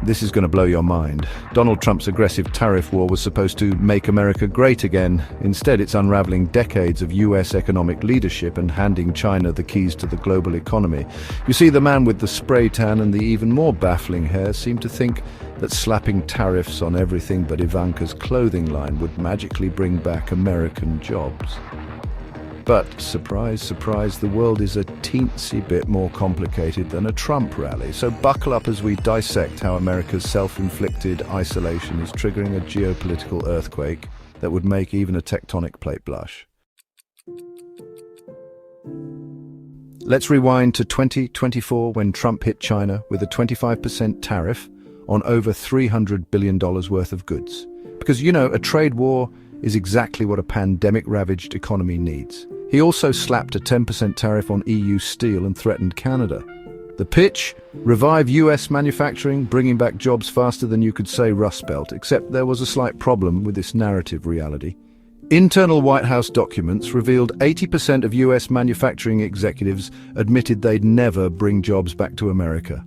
This is going to blow your mind. Donald Trump's aggressive tariff war was supposed to make America great again. Instead, it's unraveling decades of US economic leadership and handing China the keys to the global economy. You see, the man with the spray tan and the even more baffling hair seemed to think that slapping tariffs on everything but Ivanka's clothing line would magically bring back American jobs. But, surprise, surprise, the world is a teensy bit more complicated than a Trump rally. So buckle up as we dissect how America's self-inflicted isolation is triggering a geopolitical earthquake that would make even a tectonic plate blush. Let's rewind to 2024 when Trump hit China with a 25% tariff on over $300 billion worth of goods. Because, you know, a trade war is exactly what a pandemic-ravaged economy needs. He also slapped a 10% tariff on EU steel and threatened Canada. The pitch? Revive US manufacturing, bringing back jobs faster than you could say Rust Belt, except there was a slight problem with this narrative reality. Internal White House documents revealed 80% of US manufacturing executives admitted they'd never bring jobs back to America.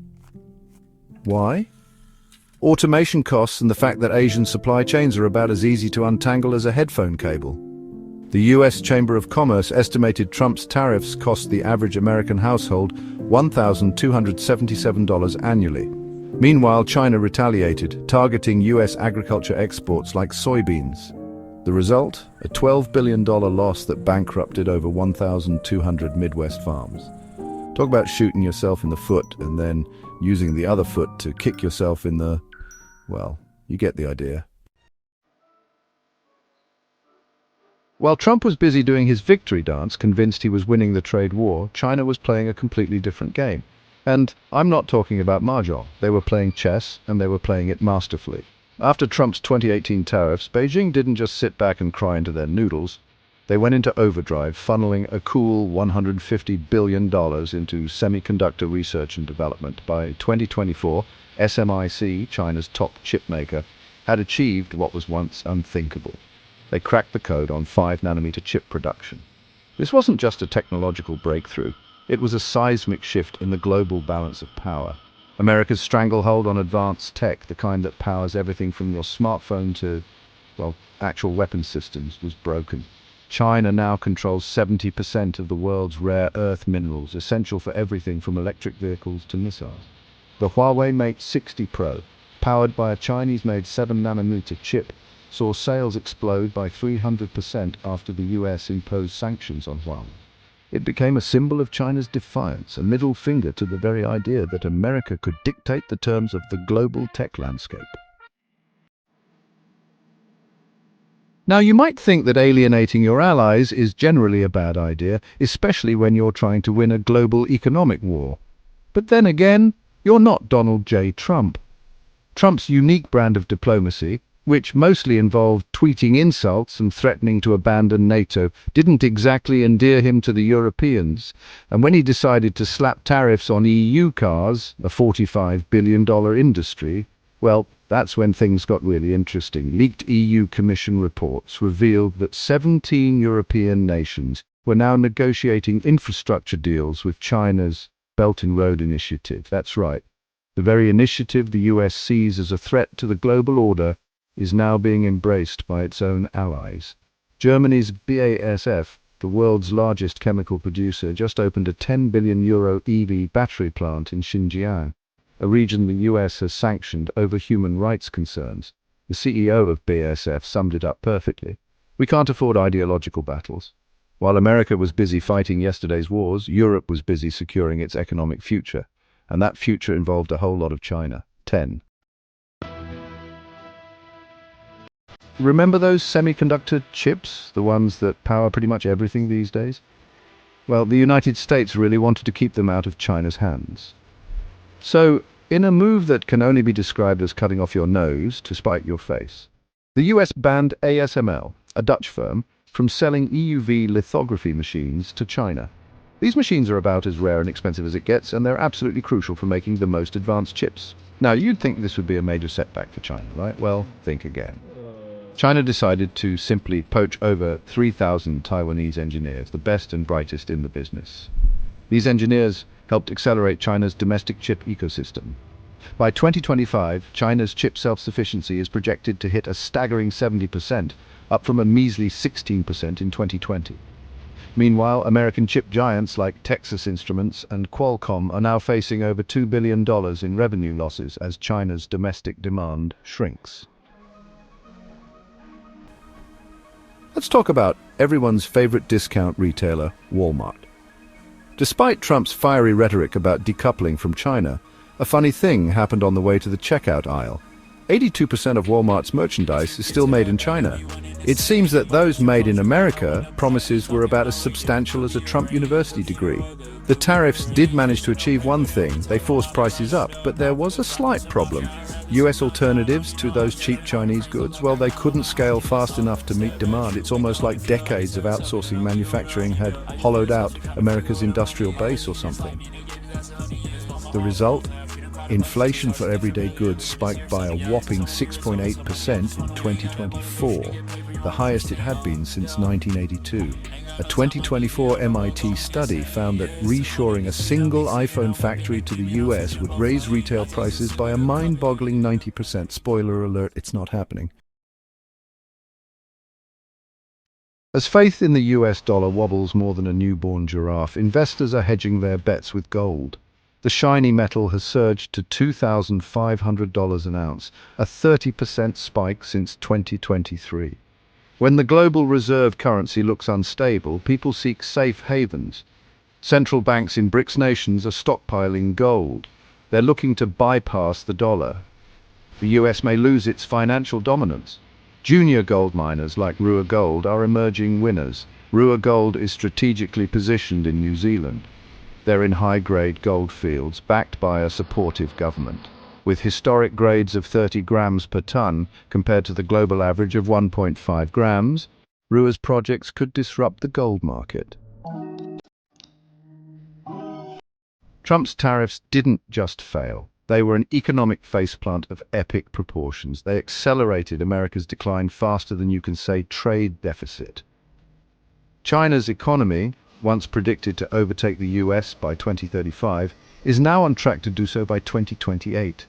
Why? Automation costs and the fact that Asian supply chains are about as easy to untangle as a headphone cable. The US Chamber of Commerce estimated Trump's tariffs cost the average American household $1,277 annually. Meanwhile, China retaliated, targeting US agriculture exports like soybeans. The result? A $12 billion loss that bankrupted over 1,200 Midwest farms. Talk about shooting yourself in the foot and then using the other foot to kick yourself in the... well, you get the idea. While Trump was busy doing his victory dance, convinced he was winning the trade war, China was playing a completely different game. And I'm not talking about mahjong. They were playing chess, and they were playing it masterfully. After Trump's 2018 tariffs, Beijing didn't just sit back and cry into their noodles. They went into overdrive, funneling a cool $150 billion into semiconductor research and development. By 2024, SMIC, China's top chip maker, had achieved what was once unthinkable. They cracked the code on 5-nanometer chip production. This wasn't just a technological breakthrough. It was a seismic shift in the global balance of power. America's stranglehold on advanced tech, the kind that powers everything from your smartphone to, well, actual weapons systems, was broken. China now controls 70% of the world's rare earth minerals, essential for everything from electric vehicles to missiles. The Huawei Mate 60 Pro, powered by a Chinese-made 7-nanometer chip, saw sales explode by 300% after the US imposed sanctions on Huawei. It became a symbol of China's defiance, a middle finger to the very idea that America could dictate the terms of the global tech landscape. Now, you might think that alienating your allies is generally a bad idea, especially when you're trying to win a global economic war. But then again, you're not Donald J. Trump. Trump's unique brand of diplomacy, which mostly involved tweeting insults and threatening to abandon NATO, didn't exactly endear him to the Europeans. And when he decided to slap tariffs on EU cars, a $45 billion industry, well, that's when things got really interesting. Leaked EU Commission reports revealed that 17 European nations were now negotiating infrastructure deals with China's Belt and Road Initiative. That's right. The very initiative the US sees as a threat to the global order is now being embraced by its own allies. Germany's BASF, the world's largest chemical producer, just opened a €10 billion EV battery plant in Xinjiang, a region the US has sanctioned over human rights concerns. The CEO of BASF summed it up perfectly. We can't afford ideological battles. While America was busy fighting yesterday's wars, Europe was busy securing its economic future. And that future involved a whole lot of China. 10. Remember those semiconductor chips, the ones that power pretty much everything these days? Well, the United States really wanted to keep them out of China's hands. So, in a move that can only be described as cutting off your nose to spite your face, the US banned ASML, a Dutch firm, from selling EUV lithography machines to China. These machines are about as rare and expensive as it gets, and they're absolutely crucial for making the most advanced chips. Now, you'd think this would be a major setback for China, right? Well, think again. China decided to simply poach over 3,000 Taiwanese engineers, the best and brightest in the business. These engineers helped accelerate China's domestic chip ecosystem. By 2025, China's chip self-sufficiency is projected to hit a staggering 70%, up from a measly 16% in 2020. Meanwhile, American chip giants like Texas Instruments and Qualcomm are now facing over $2 billion in revenue losses as China's domestic demand shrinks. Let's talk about everyone's favorite discount retailer, Walmart. Despite Trump's fiery rhetoric about decoupling from China, a funny thing happened on the way to the checkout aisle. 82% of Walmart's merchandise is still made in China. It seems that those made in America promises were about as substantial as a Trump university degree. The tariffs did manage to achieve one thing: they forced prices up, but there was a slight problem. US alternatives to those cheap Chinese goods, well, they couldn't scale fast enough to meet demand. It's almost like decades of outsourcing manufacturing had hollowed out America's industrial base or something. The result? Inflation for everyday goods spiked by a whopping 6.8% in 2024, the highest it had been since 1982. A 2024 MIT study found that reshoring a single iPhone factory to the US would raise retail prices by a mind-boggling 90%. Spoiler alert, it's not happening. As faith in the US dollar wobbles more than a newborn giraffe, investors are hedging their bets with gold. The shiny metal has surged to $2,500 an ounce, a 30% spike since 2023. When the global reserve currency looks unstable, people seek safe havens. Central banks in BRICS nations are stockpiling gold. They're looking to bypass the dollar. The US may lose its financial dominance. Junior gold miners like Rua Gold are emerging winners. Rua Gold is strategically positioned in New Zealand. They're in high-grade gold fields backed by a supportive government. With historic grades of 30 grams per ton compared to the global average of 1.5 grams, Rua's projects could disrupt the gold market. Trump's tariffs didn't just fail. They were an economic faceplant of epic proportions. They accelerated America's decline faster than you can say trade deficit. China's economy, once predicted to overtake the US by 2035, is now on track to do so by 2028.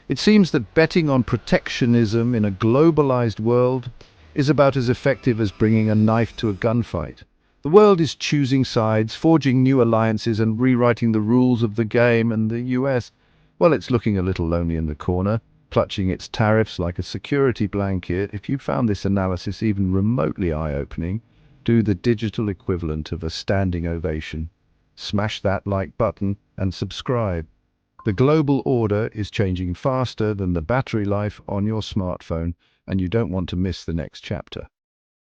It seems that betting on protectionism in a globalized world is about as effective as bringing a knife to a gunfight. The world is choosing sides, forging new alliances and rewriting the rules of the game, and the US, well, it's looking a little lonely in the corner, clutching its tariffs like a security blanket. If you found this analysis even remotely eye-opening, do the digital equivalent of a standing ovation. Smash that like button and subscribe. The global order is changing faster than the battery life on your smartphone, and you don't want to miss the next chapter.